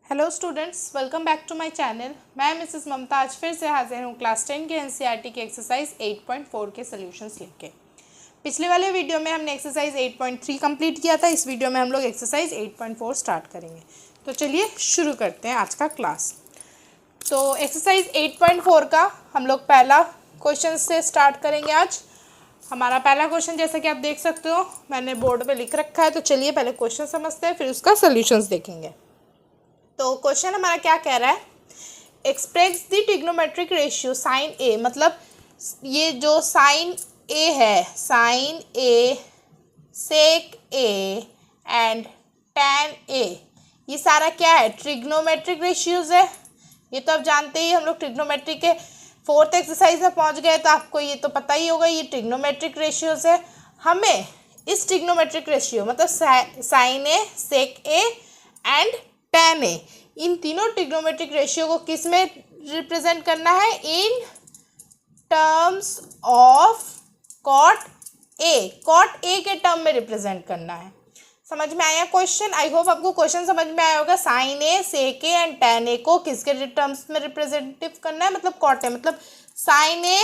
Hello students, welcome back to my channel. मैं Mrs Mamta आज फिर से हाजिर हूँ क्लास 10 के एनसीईआरटी के एक्सरसाइज 8.4 के सॉल्यूशंस लेके। पिछले वाले वीडियो में हमने एक्सरसाइज 8.3 कंप्लीट किया था। इस वीडियो में हम लोग एक्सरसाइज 8.4 स्टार्ट करेंगे। तो चलिए शुरू करते हैं आज का क्लास। तो एक्सरसाइज 8.4 का हम लोग पहला क्वेश्चन से स्टार्ट करेंगे आज। हमारा पहला क्वेश्चन जैसा कि आप देख सकते हो मैंने बोर्ड पे लिख रखा है। तो चलिए पहले क्वेश्चन समझते हैं, फिर उसका सॉल्यूशंस देखेंगे। तो क्वेश्चन हमारा क्या कह रहा है, express the trigonometric ratio sine A, मतलब ये जो साइन ए है, sine A, sec A and tan A, ये सारा क्या है, ट्रिग्नोमेट्रिक रेशियोज है। ये तो आप जानते ही, हम लोग ट्रिग्नोमेट्री के 4th एक्सरसाइज में पहुंच गए, तो आपको ये तो पता ही होगा ये ट्रिग्नोमेट्रिक रेशियोज है। हमें इस ट्रिग्नोमेट्रिक रेशियो मतलब sine A, sec A and tan A, इन तीनों ट्रिग्नोमेट्रिक रेशियो को किस में रिप्रेजेंट करना है, in terms of cot A, cot A के टर्म में रिप्रेजेंट करना है। समझ में आया क्वेश्चन? आई होप आपको क्वेश्चन समझ में आया होगा। Sine A, sec A and tan A को किसके टर्म्स में रिप्रेजेंटेटिव करना है, मतलब कॉट ए, मतलब साइन ए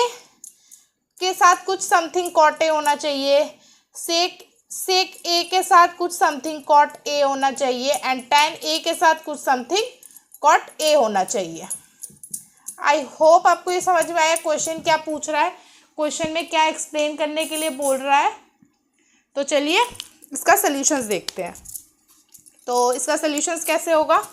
के साथ कुछ समथिंग कॉट ए होना चाहिए, सेक ए के साथ कुछ समथिंग कॉट ए होना चाहिए एंड टैन ए के साथ कुछ समथिंग कॉट ए होना चाहिए। आई होप आपको ये समझ में आया क्वेश्चन क्या पूछ रहा है, क्वेश्चन में क्या एक्सप्लेन करने के लिए बोल रहा है। तो चलिए इसका सॉल्यूशंस देखते हैं। तो इसका सॉल्यूशंस कैसे होगा,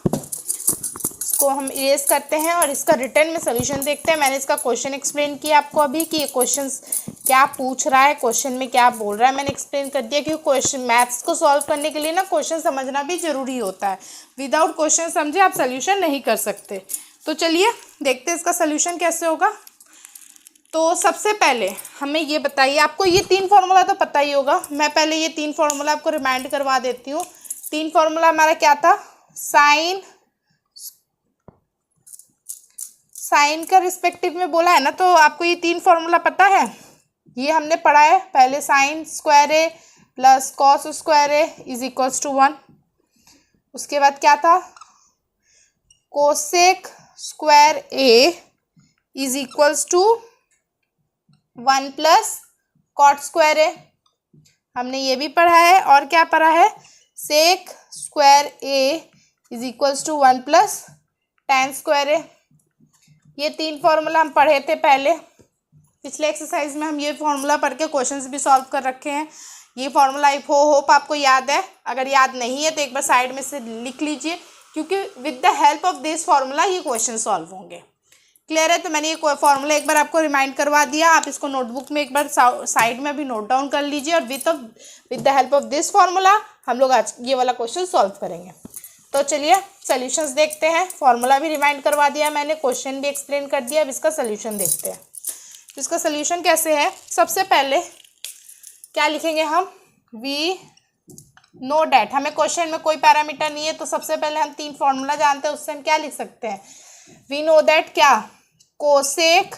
इसको हम इरेज करते हैं और इसका रिटर्न में सॉल्यूशन देखते हैं। मैंने इसका क्वेश्चन एक्सप्लेन किया आपको अभी कि ये क्वेश्चन क्या पूछ रहा है, क्वेश्चन में क्या बोल रहा है, मैंने एक्सप्लेन कर दिया। क्योंकि क्वेश्चन मैथ्स को सॉल्व करने के लिए ना क्वेश्चन समझना भी जरूरी होता है। विदाउट क्वेश्चन समझे आप सॉल्यूशन नहीं कर सकते। तो चलिए देखते हैं इसका सॉल्यूशन कैसे होगा। तो सबसे पहले हमें ये बताइए, आपको ये 3 फार्मूला तो पता ही होगा। मैं पहले ये 3 फार्मूला आपको रिमाइंड करवा देती हूँ। 3 फार्मूला हमारा क्या था, साइन का रिस्पेक्टिव में बोला है ना, तो आपको ये 3 फार्मूला पता है, ये हमने पढ़ा है पहले। Sine square A plus cos square A is equals to 1। उसके बाद क्या था, cosec square A is equals to 1 plus cot square A, हमने ये भी पढ़ा है। और क्या पढ़ा है, sec square A is equals to 1 plus tan square A. ये 3 फार्मूला हम पढ़े थे पहले, पिछले एक्सरसाइज में हम ये फार्मूला पढ़ के क्वेश्चंस भी सॉल्व कर रखे हैं। ये फार्मूला आई होप आपको याद है। अगर याद नहीं है तो एक बार साइड में से लिख लीजिए, क्योंकि with the help of this formula ये क्वेश्चन सॉल्व होंगे। क्लियर है? तो मैंने ये फार्मूला एक बार आपको रिमाइंड करवा दिया। आप इसको नोटबुक में एक बार साइड में भी नोट डाउन कर लीजिए और with the help of this formula हम लोग आज ये वाला क्वेश्चन सॉल्व करेंगे। तो चलिए सॉल्यूशंस देखते हैं। फार्मूला भी रिमाइंड करवा दिया मैंने, क्वेश्चन भी एक्सप्लेन कर दिया। अब इसका सॉल्यूशन देखते हैं। तो इसका सॉल्यूशन कैसे है, सबसे पहले क्या लिखेंगे हम, वी नो डैट, हमें क्वेश्चन में कोई पैरामीटर नहीं है, तो सबसे पहले हम 3 फार्मूला जानते हैं, उससे हम क्या लिख सकते हैं, वी नो दैट क्या, cosec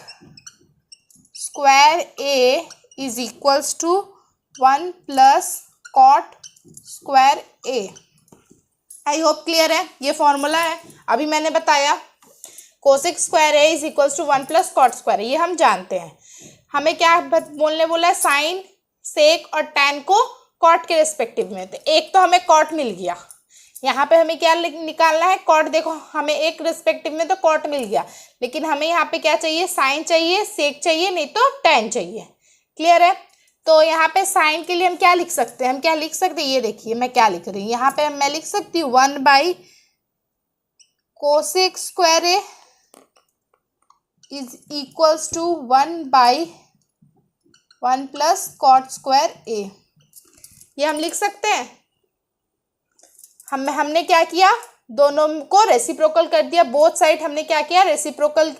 square A is equals to 1 plus cot square A. I hope clear है, ये फॉर्मूला है। अभी मैंने बताया cosec square A is equals to 1 plus cot square A, ये हम जानते हैं। हमें क्या बोला है, साइन, सेक और टैन को कॉट के रिस्पेक्टिव में। तो एक तो हमें कॉट मिल गया, यहाँ पे हमें क्या निकालना है, कॉट। देखो हमें एक रिस्पेक्टिव में तो कॉट मिल गया, लेकिन हमें यहाँ पे क्या चाहिए, साइन चाहिए, सेक चाहिए, नहीं तो टैन चाहिए। क्लियर है? तो यहाँ पे साइन के लिए हम क्या लिख सकते हैं, हम क्या लिख सकते हैं, ये देखिए मैं क्या लिख रही हूँ यहाँ पे, मैं लिख सकती हूँ 1 by cosec square A is equals to 1 by 1 plus cot square A. ये हम लिख सकते हैं। हमने क्या किया, दोनों को रेसिप्रोकल कर दिया, बोथ साइड हमने क्या किया, रेसिप्रोकल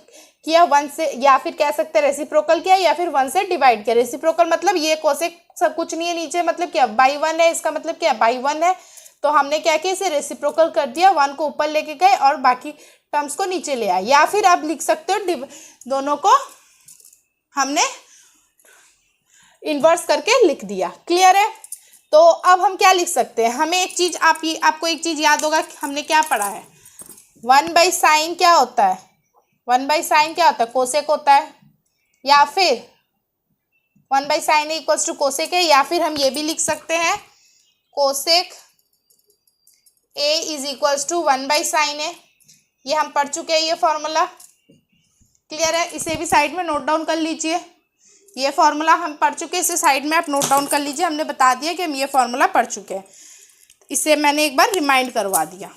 किया 1 से, या फिर कह सकते हैं रेसिप्रोकल किया या फिर 1 से डिवाइड किया। रेसिप्रोकल मतलब ये कोसेक सब कुछ नहीं है नीचे, मतलब क्या बाई 1 है, इसका मतलब क्या बाई 1 है। तो हमने क्या किया, इसे रेसिप्रोकल कर दिया, 1 को ऊपर लेके गए और बाकी टर्म्स को नीचे ले आए। या फिर आप लिख सकते हो दोनों को हमने इन्वर्स करके लिख दिया। क्लियर है? तो अब हम क्या लिख सकते हैं, हमें एक चीज़ आपको एक चीज़ याद होगा कि हमने क्या पढ़ा है, 1/sin क्या होता है, 1/sin क्या होता है, कोसेक होता है, या फिर 1/sin A equals to cosec है, या फिर हम ये भी लिख सकते हैं cosec A is equals to 1/sin A. ये हम पढ़ चुके हैं ये फॉर्मूला, क्लियर है। इसे भी साइड में नोट डाउन कर लीजिए, ये फॉर्मूला हम पढ़ चुके हैं, इसे साइड में आप नोट डाउन कर लीजिए। हमने बता दिया कि हम ये फॉर्मूला पढ़ चुके हैं, इसे मैंने एक बार रिमाइंड करवा दिया,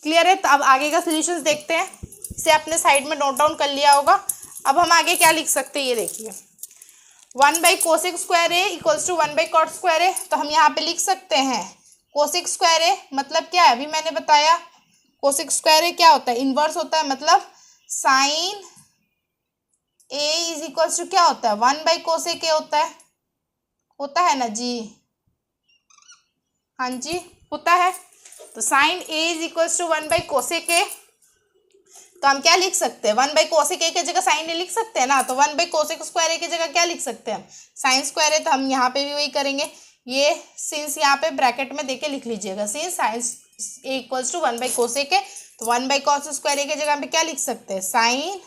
क्लियर है। तो अब आगे का सॉल्यूशंस देखते हैं, इसे आपने साइड में नोट डाउन कर लिया होगा। अब हम आगे क्या लिख सकते हैं ये देखिए, 1/cosec square A equals to 1/cot square A. तो हम यहाँ पे लिख सकते हैं कोसेक स्क्वायर ए मतलब क्या है, अभी मैंने बताया कोसेक स्क्वायर ए क्या होता है, इनवर्स होता है, मतलब sine A is equals to क्या होता है, 1/cosec ए होता है ना जी, हाँ जी होता है। तो sine A is equals to 1/cosec A, तो हम क्या लिख सकते हैं, 1/cosec ए की जगह साइन ए लिख सकते हैं ना, तो 1/cosec स्क्वायर ए की जगह क्या लिख सकते हैं, साइन स्क्वायर ए। तो हम यहाँ पे भी वही करेंगे, ये सिंस यहाँ पे ब्रैकेट में देके लिख लीजिएगा, since sine A equals to 1/cosec A, तो 1/cos स्क्वायर ए की जगह पे क्या लिख सकते हैं, sine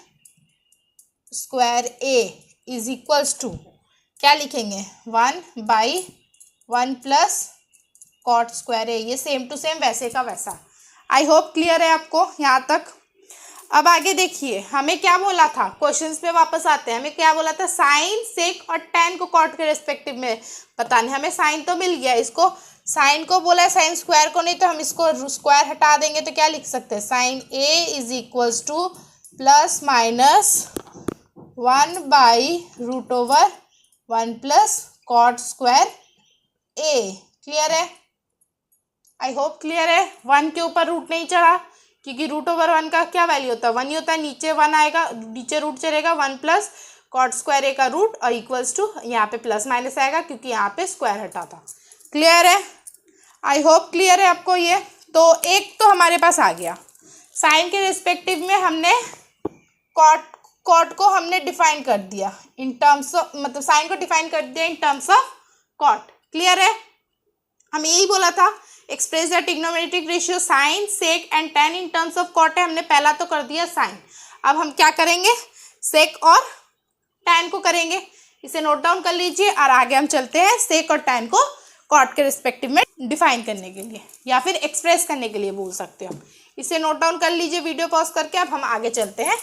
square A is equals to क्या लिखेंगे, 1/1 प्लस कॉट स्क्वायर ए। ये सेम टू सेम वैसे का वैसा। आई होप क्लियर है आपको यहाँ तक। अब आगे देखिए, हमें क्या बोला था, क्वेश्चंस पे वापस आते हैं, हमें क्या बोला था, साइन सेक और टैन को कॉट के रेस्पेक्टिव में बताने। हमें साइन तो मिल गया, इसको साइन को बोला है, साइन स्क्वायर को नहीं, तो हम इसको स्क्वायर हटा देंगे तो क्या लिख सकते हैं, sine A is equals to plus minus 1/√1 plus cot square A. Clear है, आई होप क्लियर है। 1 के ऊपर रूट नहीं चढ़ा, क्योंकि √1 का क्या वैल्यू होता है, 1 ही होता है, नीचे 1 आएगा, नीचे रूट चलेगा 1 प्लस कॉट स्क्वायर ए का रूट, और इक्वल्स टू यहाँ पे प्लस माइनस आएगा क्योंकि यहाँ पे स्क्वायर हटा था। क्लियर है, आई होप क्लियर है आपको ये। तो एक तो हमारे पास आ गया, साइन के रिस्पेक्टिव में हमने कॉट को हमने डिफाइन कर दिया इन टर्म्स ऑफ, मतलब साइन को डिफाइन कर दिया in terms of cot. Clear है, हमें यही बोला था express the trigonometric ratio sine sec and tan in terms of cot है, हमने पहला तो कर दिया साइन। अब हम क्या करेंगे, सेक और टैन को करेंगे, इसे नोट डाउन कर लीजिए, और आगे हम चलते हैं सेक और टैन को कॉट के रिस्पेक्टिव में डिफाइन करने के लिए, या फिर एक्सप्रेस करने के लिए बोल सकते हो। इसे नोट डाउन कर लीजिए वीडियो पॉज करके। अब हम आगे चलते हैं,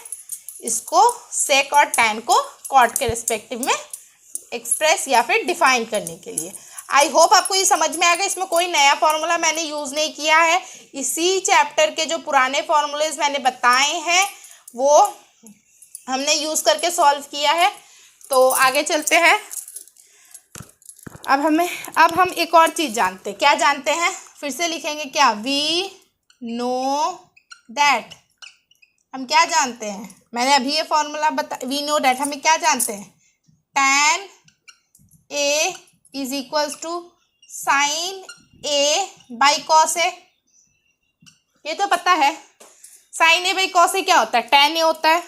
इसको सेक और टैन को कॉट के रिस्पेक्टिव में एक्सप्रेस या फिर डिफाइन करने के लिए। आई होप आपको ये समझ में आएगा, इसमें कोई नया फॉर्मूला मैंने यूज़ नहीं किया है, इसी चैप्टर के जो पुराने फॉर्मूलेज मैंने बताए हैं वो हमने यूज़ करके सॉल्व किया है। तो आगे चलते हैं। अब हम एक और चीज़ जानते हैं, क्या जानते हैं, फिर से लिखेंगे क्या, वी नो दैट। हम क्या जानते हैं, मैंने अभी ये फॉर्मूला वी नो दैट, हमें क्या जानते हैं, tan A is equals to sine A by cos A, ये तो पता है। Sine A by cos A क्या होता है, टैन ए होता है।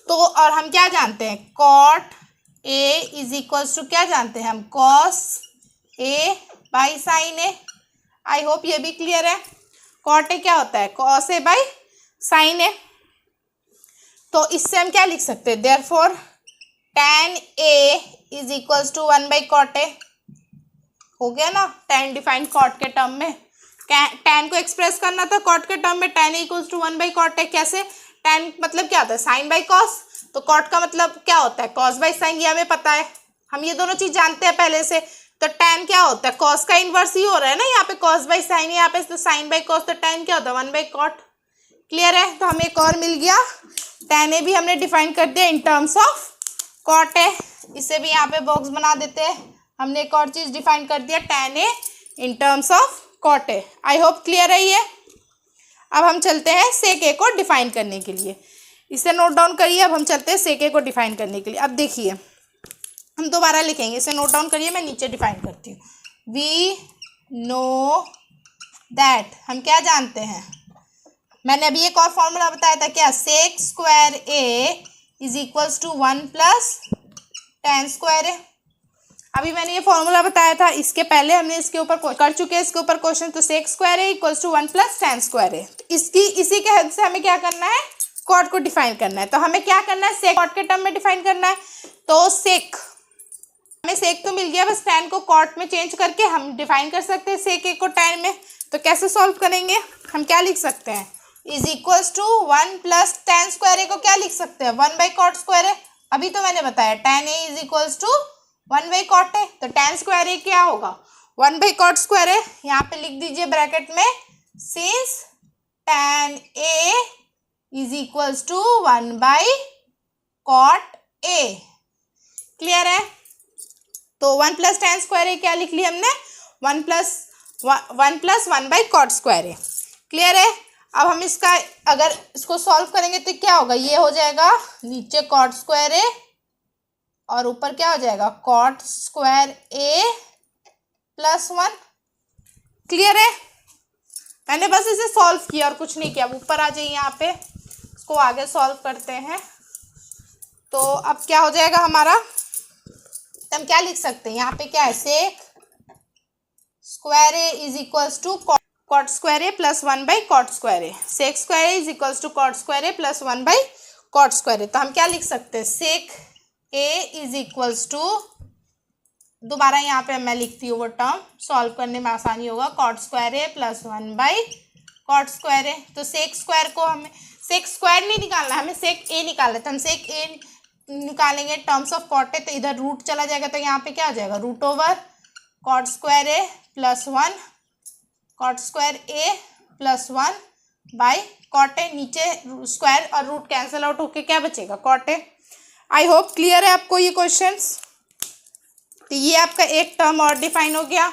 तो और हम क्या जानते हैं, cot A is equals to क्या जानते हैं हम, cos A by sine A. I hope ये भी क्लियर है। कॉट ए क्या होता है, cos A by sine A. तो इससे हम क्या लिख सकते हैं, therefore tan A is equals to 1/cot A. हो गया ना, टैन डिफाइंड कॉट के टर्म में, टैन को एक्सप्रेस करना था कॉट के टर्म में, टैन इक्वल्स टू 1/cot ए। कैसे, टैन मतलब क्या होता है, साइन बाई कॉस, तो कॉट का मतलब क्या होता है, कॉस बाई साइन, ये हमें पता है, हम ये दोनों चीज जानते हैं पहले से। तो टैन क्या होता है, कॉस का इनवर्स ही हो रहा है ना, यहाँ पे कॉस बाई साइन, यहाँ पे तो साइन बाई कॉस, तो टैन क्या होता है, 1/cot। क्लियर है, तो हमें एक और मिल गया, टैन ए भी हमने डिफाइन कर दिया in terms of cot A. इसे भी यहाँ पे बॉक्स बना देते हैं, हमने एक और चीज डिफाइन कर दिया, tan A in terms of cot A. I hope clear है ये। अब हम चलते हैं सेक ए को डिफाइन करने के लिए, इसे नोट डाउन करिए। अब हम चलते हैं सेक ए को डिफाइन करने के लिए। अब देखिए, हम दोबारा लिखेंगे, इसे नोट डाउन करिए, मैं नीचे डिफाइन करती हूँ। वी नो दैट, हम क्या जानते हैं, मैंने अभी एक और फॉर्मूला बताया था क्या, sec square A is equals to 1 plus tan square A. अभी मैंने ये फॉर्मूला बताया था, इसके पहले हमने इसके ऊपर कर चुके हैं इसके ऊपर क्वेश्चन। तो sec square A equals to 1 plus tan square A. तो इसी के हेल्प से हमें क्या करना है, कॉट को डिफाइन करना है। तो हमें क्या करना है, सेक कॉट के टर्म में डिफाइन करना है। तो सेक, हमें सेक तो मिल गया, बस tan को कॉट में चेंज करके हम डिफाइन कर सकते हैं सेक ए को tan में। तो कैसे सॉल्व करेंगे, हम क्या लिख सकते हैं, is equals to 1 plus tan square A को क्या लिख सकते हैं, 1 बाई कॉट स्क्वायर ए। अभी तो मैंने बताया tan A is equals to 1 by cot A. तो tan स्क्वायर ए क्या होगा, 1 बाई कॉट स्क्वायर ए। यहाँ पे लिख दीजिए ब्रैकेट में, since tan A is equals to 1 by cot A. Clear है। तो 1 प्लस tan स्क्वायर ए क्या लिख लिया हमने, 1 plus 1 by cot square A. Clear है। अब हम इसका अगर इसको सॉल्व करेंगे तो क्या होगा, ये हो जाएगा नीचे कॉट स्क्वायर ए और ऊपर क्या हो जाएगा, cot square A plus 1। Clear है। मैंने बस इसे सॉल्व किया और कुछ नहीं किया। अब ऊपर आ जाइए, यहाँ पे इसको आगे सॉल्व करते हैं। तो अब क्या हो जाएगा हमारा, तो हम क्या लिख सकते हैं, यहाँ पे क्या है, sec square A is equals to cot square A plus 1 by cot square A. Sec square A is equals to cot square A plus 1 by cot square A. तो हम क्या लिख सकते हैं, sec A is equals to, दोबारा यहाँ पे मैं लिखती हूँ वो टर्म, सॉल्व करने में आसानी होगा, cot square A plus 1 by cot square A. तो सेक स्क्वायर को हमें, सेक स्क्वायर नहीं निकालना, हमें सेक ए निकालना है। तो हम सेक ए निकालेंगे टर्म्स ऑफ कॉट ए, तो इधर रूट चला जाएगा, तो यहाँ पे क्या हो जाएगा, root over cot square A plus 1 cot square A plus 1 by cot A. नीचे स्क्वायर और रूट कैंसिल आउट होके क्या बचेगा, cot A. I hope clear है आपको ये क्वेश्चंस। तो ये आपका एक टर्म और डिफाइन हो गया।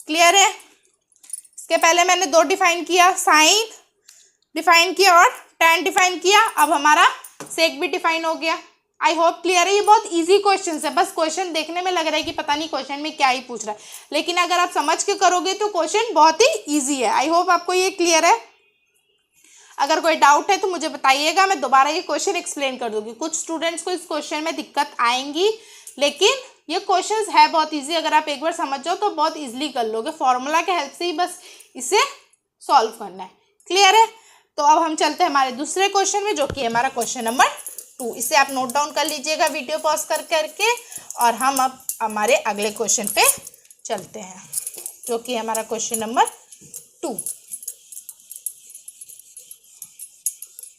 क्लियर है। इसके पहले मैंने 2 डिफाइन किया, साइन डिफाइन किया और tan डिफाइन किया। अब हमारा सेक भी डिफाइन हो गया। आई होप क्लियर है। ये बहुत इजी क्वेश्चन है, बस क्वेश्चन देखने में लग रहा है कि पता नहीं क्वेश्चन में क्या ही पूछ रहा है, लेकिन अगर आप समझ के करोगे तो क्वेश्चन बहुत ही इजी है। आई होप आपको ये क्लियर है। अगर कोई डाउट है तो मुझे बताइएगा, मैं दोबारा ये क्वेश्चन एक्सप्लेन कर दूंगी। कुछ स्टूडेंट्स को इस क्वेश्चन में दिक्कत आएंगी, लेकिन ये क्वेश्चन है बहुत ईजी। अगर आप एक बार समझ जाओ तो बहुत ईजिली कर लोगे, फॉर्मूला के हेल्प से ही बस इसे सॉल्व करना है। क्लियर है। तो अब हम चलते हैं हमारे दूसरे क्वेश्चन में, जो कि है हमारा क्वेश्चन नंबर 2। इसे आप नोट डाउन कर लीजिएगा वीडियो पॉज करके, और हम अब हमारे अगले क्वेश्चन पे चलते हैं, जो कि हमारा क्वेश्चन नंबर 2।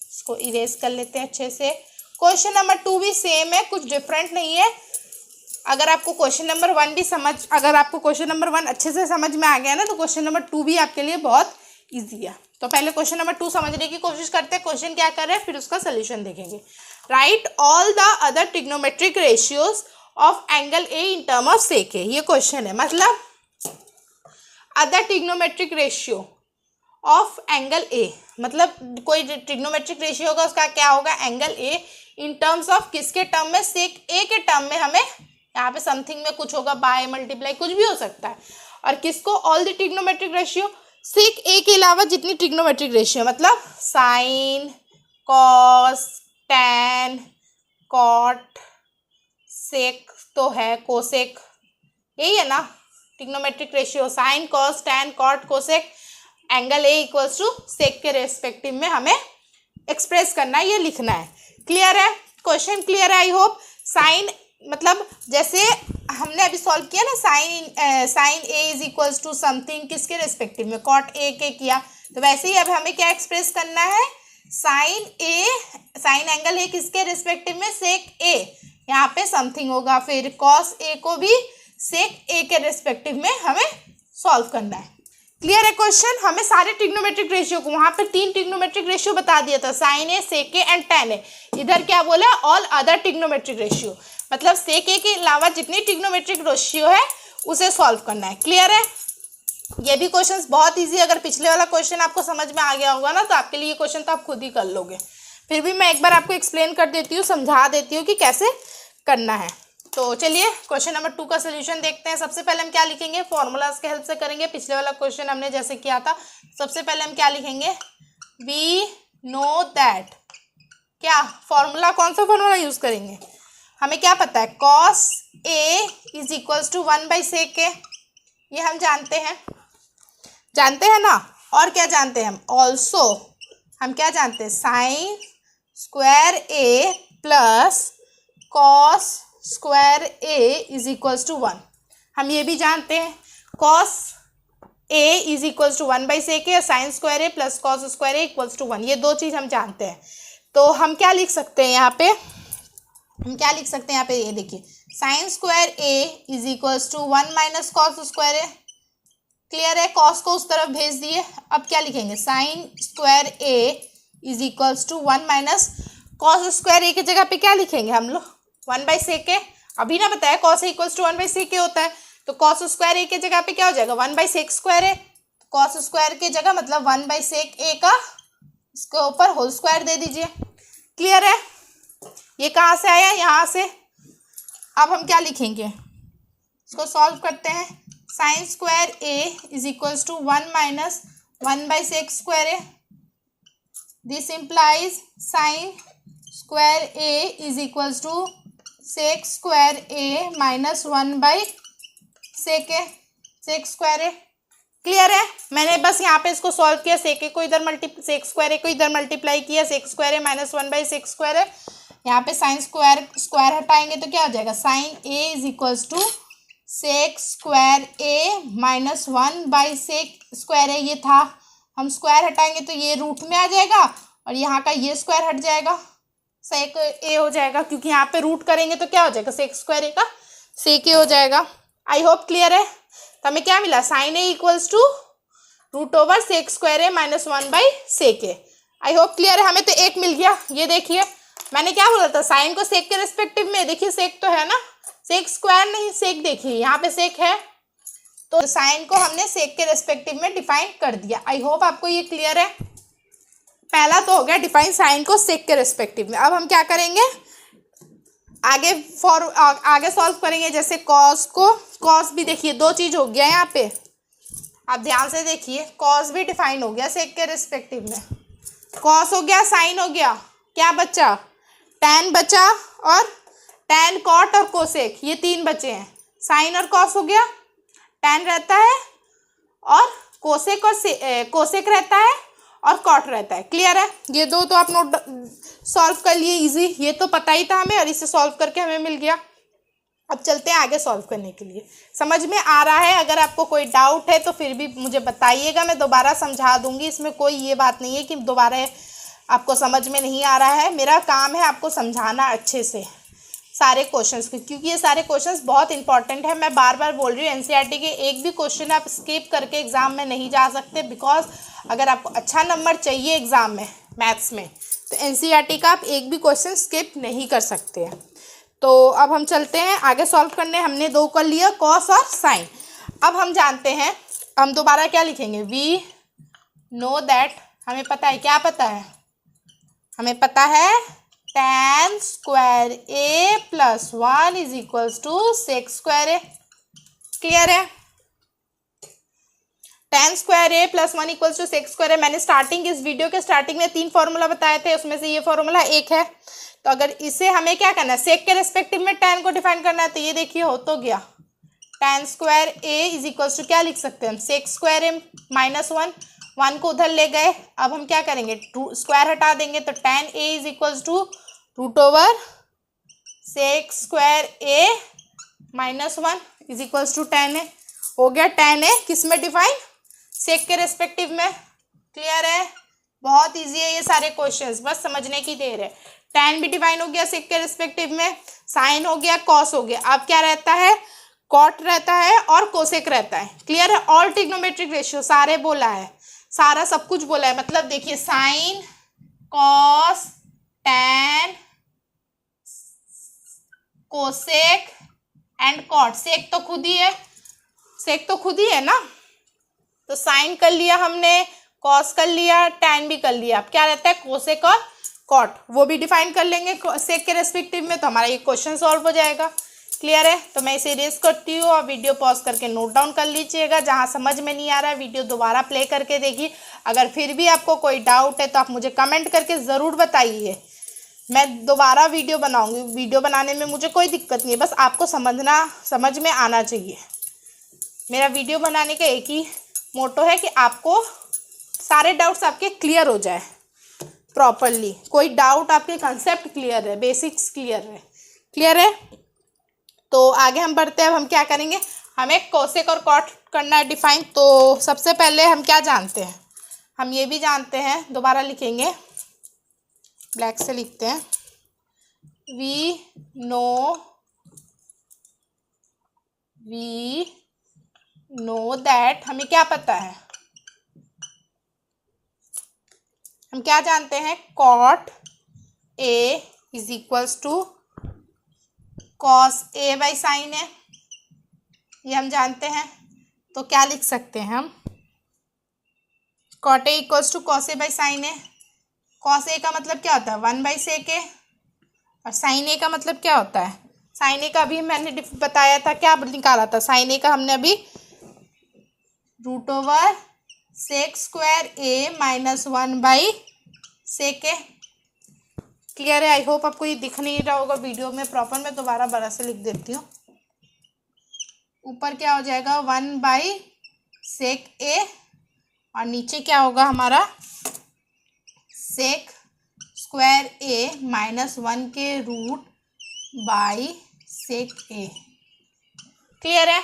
इसको इरेज कर लेते हैं अच्छे से। क्वेश्चन नंबर 2 भी सेम है, कुछ डिफरेंट नहीं है। अगर आपको क्वेश्चन नंबर 1 भी अगर आपको क्वेश्चन नंबर 1 अच्छे से समझ में आ गया ना, तो क्वेश्चन नंबर 2 भी आपके लिए बहुत ईजी है। तो पहले क्वेश्चन नंबर 2 समझने की कोशिश करते हैं, क्वेश्चन क्या कर रहे हैं, फिर उसका सोल्यूशन देखेंगे। Write all the other trigonometric ratios of angle A in term of sec A. ये क्वेश्चन है, मतलब other trigonometric ratio of angle A, मतलब कोई ट्रिग्नोमेट्रिक रेशियो होगा, उसका क्या होगा, angle A in terms of किसके टर्म में, सेक ए के टर्म में। हमें यहाँ पे समथिंग में कुछ होगा, बाय मल्टीप्लाई कुछ भी हो सकता है। और किसको, all the trigonometric ratio, sec A के अलावा जितनी ट्रिग्नोमेट्रिक रेशियो, मतलब sine, cos, tan, cot, sec तो है, कोसेक, यही है ना trigonometric ratio, sine, cos, tan, cot, cosec, angle A equals to sec के रेस्पेक्टिव में हमें एक्सप्रेस करना है, ये लिखना है। क्लियर है, क्वेश्चन क्लियर है आई होप। साइन मतलब जैसे हमने अभी सॉल्व किया ना, sine A is equals to something किसके रेस्पेक्टिव में, कॉट ए के किया, तो वैसे ही अब हमें क्या एक्सप्रेस करना है, साइन एंगल ए किसके रेस्पेक्टिव में, सेक ए, यहाँ पे समथिंग होगा, फिर कॉस ए को भी सेक ए के रेस्पेक्टिव में हमें सॉल्व करना है। क्लियर है क्वेश्चन। हमें सारे ट्रिग्नोमेट्रिक रेशियो को, वहाँ पे 3 ट्रिग्नोमेट्रिक रेशियो बता दिया था, sine A, sec A and tan A. इधर क्या बोला, ऑल अदर ट्रिग्नोमेट्रिक रेशियो, मतलब सेक ए के अलावा जितनी ट्रिग्नोमेट्रिक रेशियो है उसे सॉल्व करना है। क्लियर है। ये भी क्वेश्चन बहुत ईजी, अगर पिछले वाला क्वेश्चन आपको समझ में आ गया होगा ना, तो आपके लिए ये क्वेश्चन तो आप खुद ही कर लोगे। फिर भी मैं एक बार आपको एक्सप्लेन कर देती हूँ, समझा देती हूँ कि कैसे करना है। तो चलिए क्वेश्चन नंबर 2 का सोल्यूशन देखते हैं। सबसे पहले हम क्या लिखेंगे, फॉर्मूलाज के हेल्प से करेंगे। पिछले वाला क्वेश्चन हमने जैसे किया था, सबसे पहले हम क्या लिखेंगे, वी नो दैट, क्या फॉर्मूला, कौन सा फॉर्मूला यूज़ करेंगे? हमें क्या पता है, cos A is equals to 1/sec A, ये हम जानते हैं ना। और क्या जानते हैं हम? ऑल्सो हम क्या जानते हैं, sine square A plus cos square A is equals to 1। हम ये भी जानते हैं cos A is equals to 1/sec A, sine square A plus cos square A equals to 1। ये दो चीज़ हम जानते हैं। तो हम क्या लिख सकते हैं यहाँ पे, ये देखिए, sine square A is equals to 1 minus cos square A. Clear है? कॉस को उस तरफ भेज दिए। अब क्या लिखेंगे, sine square A is equals to 1 minus cos square A की जगह पे क्या लिखेंगे हम लोग, 1/sec ए। अभी ना बताया cos A equals to 1/sec A होता है, तो कॉस स्क्वायर ए की जगह पे क्या हो जाएगा, 1/sec स्क्वायर ए। कॉस स्क्वायर की जगह मतलब 1/sec ए का इसके ऊपर होल स्क्वायर दे दीजिए। क्लियर है? ये कहाँ से आया, यहाँ से। अब हम क्या लिखेंगे, इसको सॉल्व करते हैं। Sine square A is equals to 1 minus 1/sec square A. This implies sine square A is equals to sec square A minus 1/sec A, sec square A. Clear है? मैंने बस यहाँ पे इसको सॉल्व किया, सेक स्क्वायर ए को इधर multiply किया, sec square A minus 1/sec square A. यहाँ पे साइन स्क्वायर हटाएंगे तो क्या हो जाएगा, sine A is equals to sec square A minus 1/sec square A. ये था, हम स्क्वायर हटाएंगे तो ये रूट में आ जाएगा और यहाँ का ये स्क्वायर हट जाएगा, सेक ए हो जाएगा, क्योंकि यहाँ पे रूट करेंगे तो क्या हो जाएगा, सेक स्क्वायर ए का सेक ए हो जाएगा। आई होप क्लियर है। तो हमें क्या मिला, sine A equals to √ sec square A minus 1/sec A. I hope clear है। हमें तो एक मिल गया। ये देखिए, मैंने क्या बोला था, साइन को सेक के रिस्पेक्टिव में, देखिए सेक तो है ना, सेक स्क्वायर नहीं, सेक देखिए यहाँ पे सेक है, तो साइन को हमने सेक के रिस्पेक्टिव में डिफाइन कर दिया। आई होप आपको ये क्लियर है। पहला तो हो गया डिफाइन साइन को सेक के रिस्पेक्टिव में। अब हम क्या करेंगे, आगे सॉल्व करेंगे। जैसे कॉस को, कॉस भी देखिए दो चीज़ हो गया यहाँ पे, आप ध्यान से देखिए, कॉस भी डिफाइन हो गया सेक के रिस्पेक्टिव में। कॉस हो गया, साइन हो गया, क्या बचा, टैन बचा, और टैन, कॉट और कोसेक, ये तीन बचे हैं। साइन और कॉस हो गया, टैन रहता है और कोसेक रहता है और कॉट रहता है। क्लियर है? ये दो तो आप नोट सॉल्व कर लिए, इजी, ये तो पता ही था हमें और इसे सॉल्व करके हमें मिल गया। अब चलते हैं आगे सॉल्व करने के लिए। समझ में आ रहा है? अगर आपको कोई डाउट है तो फिर भी मुझे बताइएगा, मैं दोबारा समझा दूंगी। इसमें कोई ये बात नहीं है कि दोबारा आपको समझ में नहीं आ रहा है। मेरा काम है आपको समझाना अच्छे से सारे क्वेश्चंस को, क्योंकि ये सारे क्वेश्चंस बहुत इंपॉर्टेंट है। मैं बार बार बोल रही हूँ, एनसीईआरटी के एक भी क्वेश्चन आप स्किप करके एग्जाम में नहीं जा सकते, बिकॉज अगर आपको अच्छा नंबर चाहिए एग्जाम में मैथ्स में तो एनसीईआरटी का आप एक भी क्वेश्चन स्किप नहीं कर सकते हैं। तो अब हम चलते हैं आगे सॉल्व करने। हमने दो कर लिया, कॉस और साइन। अब हम जानते हैं, हम दोबारा क्या लिखेंगे, वी नो दैट, हमें पता है, क्या पता है, हमें पता है tan square A plus 1 is equals to sec square A. Clear है? tan square A plus 1 equals to sec square A. मैंने इस वीडियो के स्टार्टिंग में 3 फॉर्मूला बताए थे, उसमें से ये फॉर्मूला एक है। तो अगर इसे हमें क्या करना है, सेक के रेस्पेक्टिव में tan को डिफाइन करना है, तो ये देखिए हो तो गया, tan square A is equals to क्या लिख सकते हैं हम, सेक स्क्वायर ए माइनस 1 को उधर ले गए। अब हम क्या करेंगे, स्क्वायर हटा देंगे, तो tan A is equals to √ sec square A minus 1 is equals to tan A. हो गया tan ए किस में डिफाइन, सेक के रेस्पेक्टिव में। क्लियर है? बहुत इजी है ये सारे क्वेश्चंस, बस समझने की देर है। tan भी डिफाइन हो गया सेक के रेस्पेक्टिव में, साइन हो गया, कॉस हो गया। अब क्या रहता है, कॉट रहता है और कोसेक रहता है। क्लियर है? ऑल ट्रिग्नोमेट्रिक रेशियो सारे बोला है, सारा सब कुछ बोला है। मतलब देखिए, sine, cos, tan, cosec and cot. Sec तो खुद ही है ना, तो साइन कर लिया हमने, कॉस कर लिया, टैन भी कर लिया। अब क्या रहता है, कोसेक और कॉट, वो भी डिफाइन कर लेंगे सेक के रेस्पेक्टिव में, तो हमारा ये क्वेश्चन सॉल्व हो जाएगा। क्लियर है? तो मैं इसे इरेज करती हूँ और वीडियो पॉज करके नोट डाउन कर लीजिएगा। जहाँ समझ में नहीं आ रहा है वीडियो दोबारा प्ले करके देखिए। अगर फिर भी आपको कोई डाउट है तो आप मुझे कमेंट करके ज़रूर बताइए। मैं दोबारा वीडियो बनाऊंगी, वीडियो बनाने में मुझे कोई दिक्कत नहीं है, बस आपको समझ में आना चाहिए। मेरा वीडियो बनाने का एक ही मोटो है कि आपको सारे डाउट्स आपके क्लियर हो जाए प्रॉपरली, कोई डाउट आपके कंसेप्ट क्लियर है, बेसिक्स क्लियर है। तो आगे हम बढ़ते हैं। अब हम क्या करेंगे, हमें कोसेक और कॉट करना है डिफाइन। तो सबसे पहले हम क्या जानते हैं, हम ये भी जानते हैं, दोबारा लिखेंगे, ब्लैक से लिखते हैं, वी नो दैट, हमें क्या पता है, हम क्या जानते हैं, cot A is equals to cos A by sine A, ये हम जानते हैं। तो क्या लिख सकते हैं हम, cot A equals to cos A by sine A. Cos A का मतलब क्या होता है, 1/sec ए, और साइन ए का मतलब क्या होता है, साइन ए का अभी मैंने बताया था, क्या निकाला था साइन ए का हमने अभी, √sec² a - 1/sec A. Clear है? आई होप आपको ये दिख नहीं रहा होगा वीडियो में प्रॉपर, मैं दोबारा बड़ा से लिख देती हूँ। ऊपर क्या हो जाएगा, 1/sec ए, और नीचे क्या होगा हमारा, sec² a - 1 के √/sec a। क्लियर है?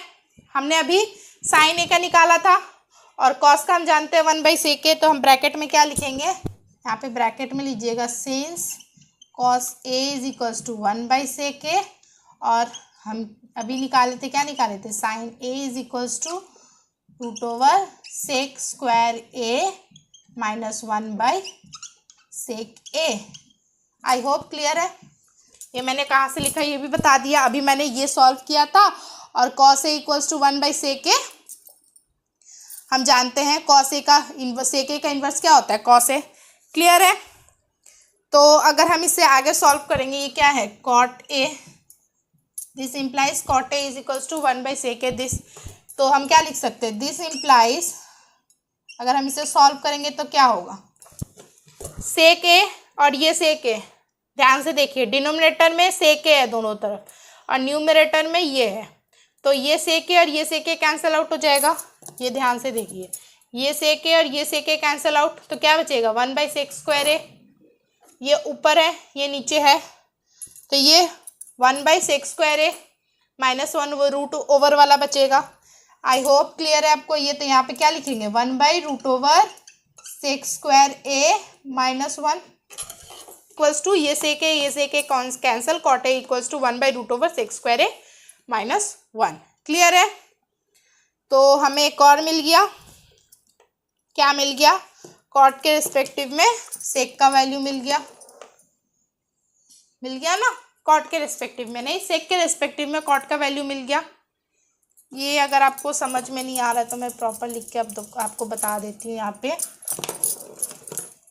हमने अभी साइन ए का निकाला था, और कॉस का हम जानते हैं 1/sec a, तो हम ब्रैकेट में क्या लिखेंगे, यहाँ पे ब्रैकेट में लीजिएगा, since cos a is equals to 1/sec a, और हम अभी निकाले थे, क्या निकाले थे, साइन a is equals to √sec² a - 1/sec a। I hope clear है। ये मैंने कहाँ से लिखा ये भी बता दिया। अभी मैंने ये सॉल्व किया था, और cos a equals to 1/sec a हम जानते हैं, cos a का इनवर्स, sec a का इन्वर्स क्या होता है, cos a। क्लियर है? तो अगर हम इससे आगे सॉल्व करेंगे, ये क्या है, cot a, this implies cot a is equals to 1/sec a this. तो हम क्या लिख सकते हैं, दिस इम्प्लाइज, अगर हम इसे सॉल्व करेंगे तो क्या होगा, sec a और ये sec a, ध्यान से देखिए, डिनोमिनेटर में sec a है दोनों तरफ, और न्यूमरेटर में ये है, तो ये sec a और ये sec a कैंसिल आउट हो जाएगा। ये ध्यान से देखिए, ये sec a और ये sec a कैंसिल आउट, तो क्या बचेगा, 1/sec² a, ये ऊपर है ये नीचे है, तो ये 1/sec² a - 1 वो रूट ओवर वाला बचेगा। आई होप क्लियर है आपको ये। तो यहाँ पे क्या लिखेंगे, 1/√sec² a - 1 इक्वल्स टू ये sec a cancel, cot a equals to 1/√sec² a - 1। Clear है? तो हमें एक और मिल गया, क्या मिल गया, कॉट के रिस्पेक्टिव में सेक का वैल्यू मिल गया ना, कॉट के रिस्पेक्टिव में नहीं, सेक के रिस्पेक्टिव में कॉट का वैल्यू मिल गया। ये अगर आपको समझ में नहीं आ रहा है तो मैं प्रॉपर लिख के आपको बता देती हूँ, यहाँ पे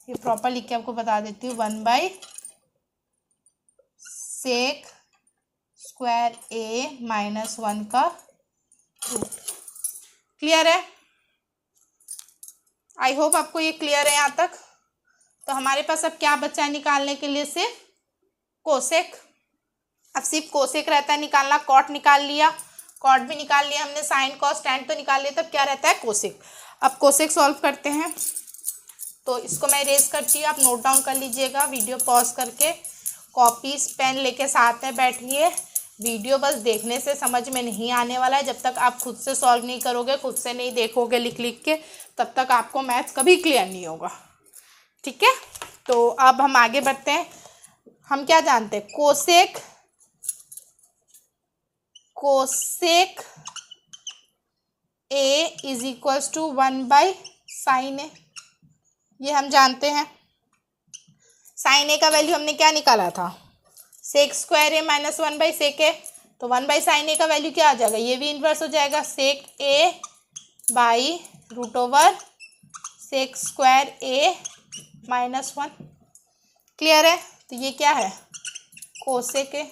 ये प्रॉपर लिख के आपको बता देती हूँ, 1/sec² a - 1 का रूट। क्लियर है? आई होप आपको ये क्लियर है यहाँ तक। तो हमारे पास अब क्या बचा है निकालने के लिए, सिर्फ कोसेक। अब सिर्फ कोसेक रहता है निकालना, कॉट निकाल लिया, कॉट भी निकाल लिया हमने, साइन कॉस टैन तो निकाल लिया, तब क्या रहता है, कोसेक। अब कोसेक सॉल्व करते हैं। तो इसको मैं इरेज करती हूँ, आप नोट डाउन कर लीजिएगा, वीडियो पॉज करके कॉपीज पेन लेके साथ में बैठिए। वीडियो बस देखने से समझ में नहीं आने वाला है, जब तक आप खुद से सॉल्व नहीं करोगे, खुद से नहीं देखोगे लिख के, तब तक आपको मैथ्स कभी क्लियर नहीं होगा। ठीक है? तो अब हम आगे बढ़ते हैं। हम क्या जानते हैं, cosec A is equals to 1/sin A, ये हम जानते हैं। साइन ए का वैल्यू हमने क्या निकाला था, sec² a - 1/sec a, तो 1/sin a का वैल्यू क्या आ जाएगा, ये भी इन्वर्स हो जाएगा, sec a √sec² a - 1। Clear है? तो ये क्या है, कोसेक ए,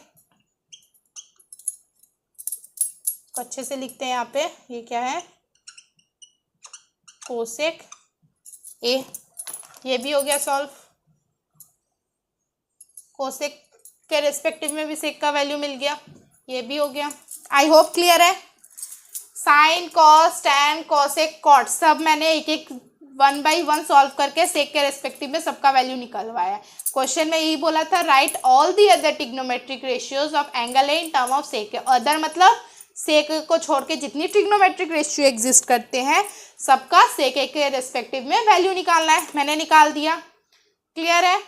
अच्छे से लिखते हैं यहाँ पे, ये क्या है, कोसेक ए। ये भी हो गया सॉल्व, कोसेक के रेस्पेक्टिव में भी सेक का वैल्यू मिल गया, ये भी हो गया। आई होप क्लियर है। Sine, cos, tan, cosec, cot सब मैंने एक एक 1 by 1 सॉल्व करके सेक के रेस्पेक्टिव में सबका वैल्यू निकलवाया है। क्वेश्चन में यही बोला था, write all the other trigonometric ratios of angle in term of sec. Other मतलब सेक को छोड़ के जितनी ट्रिग्नोमेट्रिक रेशियो एग्जिस्ट करते हैं सबका सेक के रेस्पेक्टिव में वैल्यू निकालना है। मैंने निकाल दिया। क्लियर है?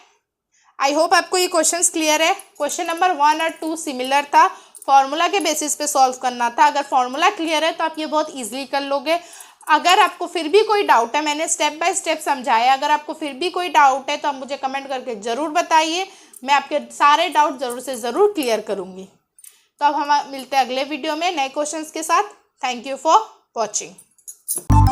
आई होप आपको ये क्वेश्चंस क्लियर है। क्वेश्चन नंबर 1 और 2 सिमिलर था, फॉर्मूला के बेसिस पे सॉल्व करना था। अगर फॉर्मूला क्लियर है तो आप ये बहुत ईजिली कर लोगे। अगर आपको फिर भी कोई डाउट है, मैंने स्टेप बाय स्टेप समझाया, अगर आपको फिर भी कोई डाउट है तो आप मुझे कमेंट करके ज़रूर बताइए, मैं आपके सारे डाउट ज़रूर से ज़रूर क्लियर करूँगी। तो अब हम मिलते हैं अगले वीडियो में नए क्वेश्चंस के साथ। Thank you for watching.